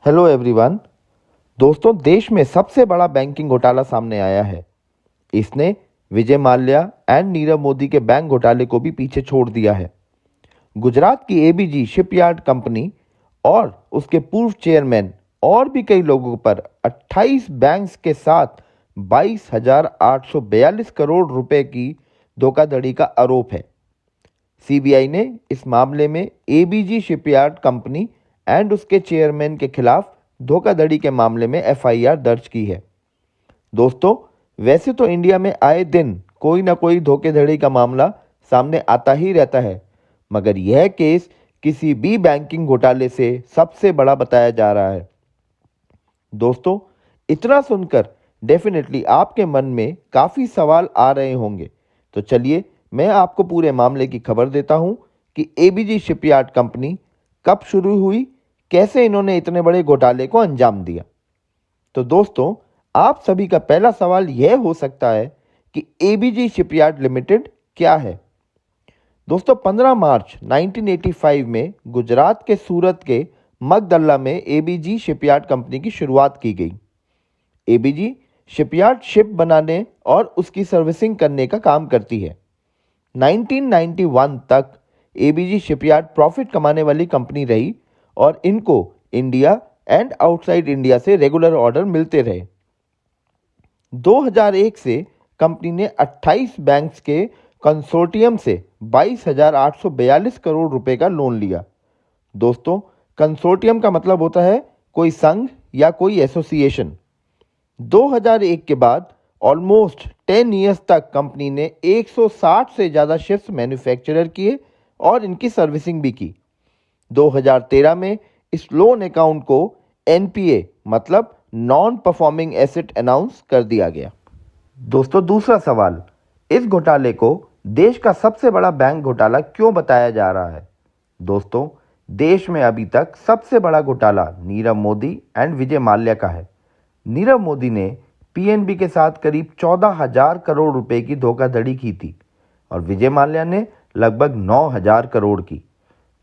Hello everyone. दोस्तों, देश में सबसे बड़ा बैंकिंग घोटाला सामने आया है। इसने विजय माल्या एंड नीरव मोदी के बैंक घोटाले को भी पीछे छोड़ दिया है। गुजरात की एबीजी शिपयार्ड कंपनी और उसके पूर्व चेयरमैन और भी कई लोगों पर 28 बैंक्स के साथ 22,842 करोड़ रुपए की धोखाधड़ी का आरोप है। सीबीआई ने इस मामले में एबीजी शिपयार्ड कंपनी एंड उसके चेयरमैन के खिलाफ धोखाधड़ी के मामले में एफआईआर दर्ज की है। दोस्तों, वैसे तो इंडिया में आए दिन कोई ना कोई धोखाधड़ी का मामला सामने आता ही रहता है, मगर यह केस किसी भी बैंकिंग घोटाले से सबसे बड़ा बताया जा रहा है। दोस्तों, इतना सुनकर डेफिनेटली आपके मन में काफ़ी सवाल आ रहे होंगे, तो चलिए मैं आपको पूरे मामले की खबर देता हूं कि एबीजी शिपयार्ड कंपनी कब शुरू हुई, कैसे इन्होंने इतने बड़े घोटाले को अंजाम दिया। तो दोस्तों, आप सभी का पहला सवाल यह हो सकता है कि एबीजी शिपयार्ड लिमिटेड क्या है। दोस्तों, 15 मार्च 1985 में गुजरात के सूरत के मगदल्ला में एबीजी शिपयार्ड कंपनी की शुरुआत की गई। एबीजी शिपयार्ड शिप बनाने और उसकी सर्विसिंग करने का काम करती है। 1991 तक एबीजी शिपयार्ड प्रॉफिट कमाने वाली कंपनी रही और इनको इंडिया एंड आउटसाइड इंडिया से रेगुलर ऑर्डर मिलते रहे। 2001 से कंपनी ने 28 बैंक्स के कंसोर्टियम से 22,842 करोड़ रुपए का लोन लिया। दोस्तों, कंसोर्टियम का मतलब होता है कोई संघ या कोई एसोसिएशन। 2001 के बाद ऑलमोस्ट 10 ईयर्स तक कंपनी ने 160 से ज़्यादा शिप्स मैन्युफैक्चरर किए और इनकी सर्विसिंग भी की। 2013 में इस लोन अकाउंट को एनपीए मतलब नॉन परफॉर्मिंग एसेट अनाउंस कर दिया गया। दोस्तों, दूसरा सवाल, इस घोटाले को देश का सबसे बड़ा बैंक घोटाला क्यों बताया जा रहा है। दोस्तों, देश में अभी तक सबसे बड़ा घोटाला नीरव मोदी एंड विजय माल्या का है। नीरव मोदी ने पीएनबी के साथ करीब 14,000 करोड़ रुपए की धोखाधड़ी की थी और विजय माल्या ने लगभग 9,000 करोड़ की।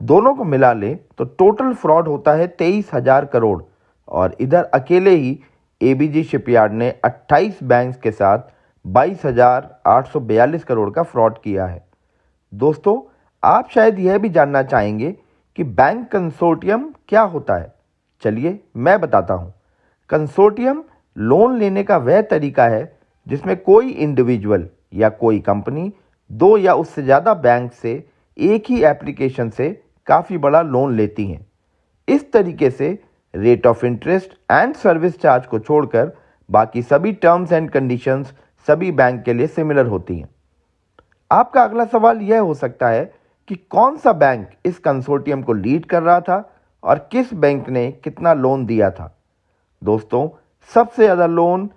दोनों को मिला ले तो टोटल फ्रॉड होता है 23,000 करोड़ और इधर अकेले ही एबीजी शिपयार्ड ने 28 बैंक्स के साथ 22,842 करोड़ का फ्रॉड किया है। दोस्तों, आप शायद यह भी जानना चाहेंगे कि बैंक कंसोर्टियम क्या होता है। चलिए मैं बताता हूँ। कंसोर्टियम लोन लेने का वह तरीका है जिसमें कोई इंडिविजुअल या कोई कंपनी दो या उससे ज़्यादा बैंक से एक ही एप्लीकेशन से काफ़ी बड़ा लोन लेती हैं। इस तरीके से rate of interest and service charge को छोड़कर बाकी सभी टर्म्स एंड कंडीशंस सभी बैंक के लिए सिमिलर होती हैं। आपका अगला सवाल यह हो सकता है कि कौन सा बैंक इस कंसोर्टियम को लीड कर रहा था और किस बैंक ने कितना लोन दिया था। दोस्तों, सबसे ज़्यादा लोन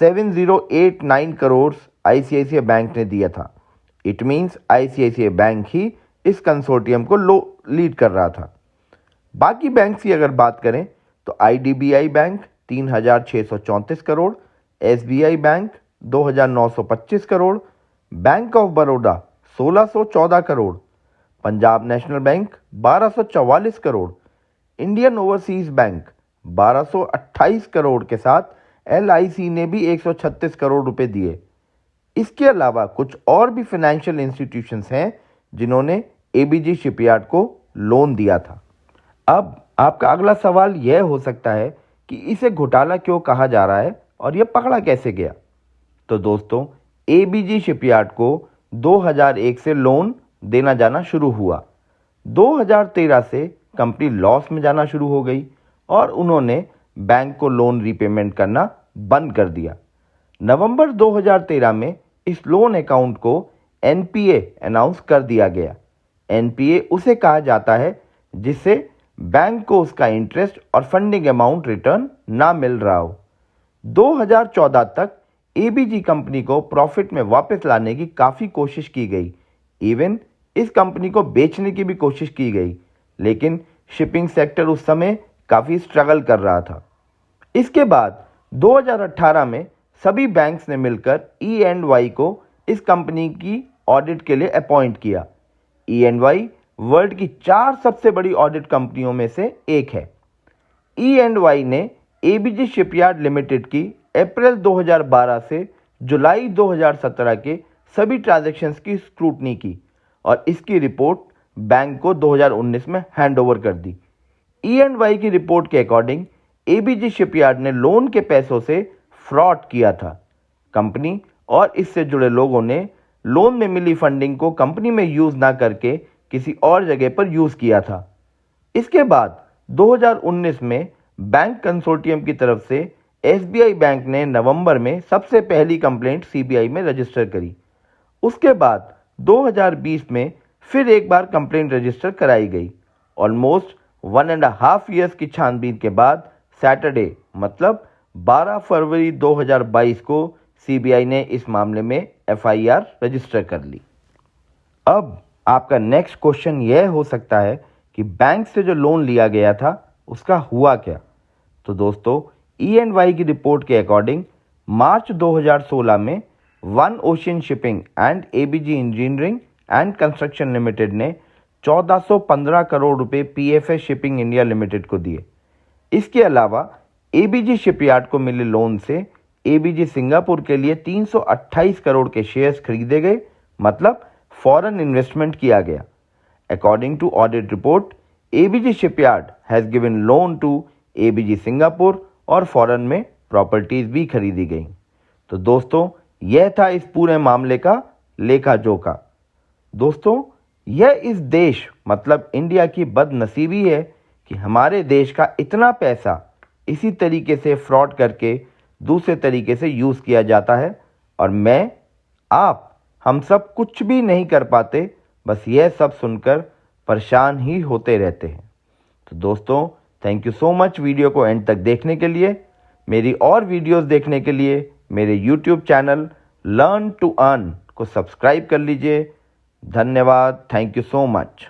7089 करोड़ आईसीआईसीआई बैंक ने दिया था। इट मीन्स आईसीआईसीआई बैंक ही इस कंसोर्टियम को लीड कर रहा था। बाकी बैंक की अगर बात करें तो IDBI bank 3,634 crore, SBI bank 2,925 crore, bank of Baroda 1,614 crore, Punjab national bank 1,244 crore, Indian overseas bank 1,228 crore के साथ एलआईसी ने भी 136 करोड़ रुपए दिए। इसके अलावा कुछ और भी फाइनेंशियल इंस्टीट्यूशंस हैं जिन्होंने एबीजी शिपयार्ड को लोन दिया था। अब आपका अगला सवाल यह हो सकता है कि इसे घोटाला क्यों कहा जा रहा है और यह पकड़ा कैसे गया। तो दोस्तों, एबीजी शिपयार्ड को 2001 से लोन देना जाना शुरू हुआ। 2013 से कंपनी लॉस में जाना शुरू हो गई और उन्होंने बैंक को लोन रीपेमेंट करना बंद कर दिया। नवंबर 2013 में इस लोन अकाउंट को एनपीए अनाउंस कर दिया गया। एनपीए उसे कहा जाता है जिससे बैंक को उसका इंटरेस्ट और फंडिंग अमाउंट रिटर्न ना मिल रहा हो। 2014 तक एबीजी कंपनी को प्रॉफिट में वापस लाने की काफ़ी कोशिश की गई। इवन इस कंपनी को बेचने की भी कोशिश की गई, लेकिन शिपिंग सेक्टर उस समय काफ़ी स्ट्रगल कर रहा था। इसके बाद 2018 में सभी बैंक्स ने मिलकर ई&वाई को इस कंपनी की ऑडिट के लिए अपॉइंट किया। ई&वाई वर्ल्ड की 4 सबसे बड़ी ऑडिट कंपनियों में से एक है। E&Y ने एबीजी शिपयार्ड लिमिटेड की अप्रैल 2012 से जुलाई 2017 के सभी ट्रांजैक्शंस की स्क्रूटनी की और इसकी रिपोर्ट बैंक को 2019 में हैंडओवर कर दी। E&Y की रिपोर्ट के अकॉर्डिंग एबीजी शिपयार्ड ने लोन के पैसों से फ्रॉड किया था। कंपनी और इससे जुड़े लोगों ने लोन में मिली फंडिंग को कंपनी में यूज ना करके किसी और जगह पर यूज किया था। इसके बाद 2019 में बैंक कंसोर्टियम की तरफ से एसबीआई बैंक ने नवंबर में सबसे पहली कंप्लेंट सीबीआई में रजिस्टर करी। उसके बाद 2020 में फिर एक बार कंप्लेंट रजिस्टर कराई गई। ऑलमोस्ट 1.5 ईयर्स की छानबीन के बाद सैटरडे मतलब 12 फरवरी 2022 को सीबीआई ने इस मामले में एफआईआर रजिस्टर कर ली। अब आपका नेक्स्ट क्वेश्चन यह हो सकता है कि बैंक से जो लोन लिया गया था उसका हुआ क्या। तो दोस्तों, E&Y की रिपोर्ट के अकॉर्डिंग मार्च 2016 में one ocean shipping and ABG engineering and construction limited ने 1415 करोड़ रुपए पीएफए शिपिंग इंडिया लिमिटेड को दिए। इसके अलावा एबीजी शिपयार्ड को मिले लोन से एबीजी सिंगापुर के लिए 328 करोड़ के शेयर्स खरीदे गए, मतलब फॉरेन इन्वेस्टमेंट किया गया। According to audit report, ABG shipyard has given loan to ABG Singapore और फॉरेन में प्रॉपर्टीज भी खरीदी गई। तो दोस्तों, यह था इस पूरे मामले का लेखा जोखा। दोस्तों, यह इस देश मतलब इंडिया की बदनसीबी है कि हमारे देश का इतना पैसा इसी तरीके से फ्रॉड करके दूसरे तरीके से यूज़ किया जाता है और हम सब कुछ भी नहीं कर पाते, बस यह सब सुनकर परेशान ही होते रहते हैं। तो दोस्तों, thank you so much video को एंड तक देखने के लिए। मेरी और वीडियोस देखने के लिए मेरे YouTube channel learn to earn को सब्सक्राइब कर लीजिए। धन्यवाद। Thank you so much.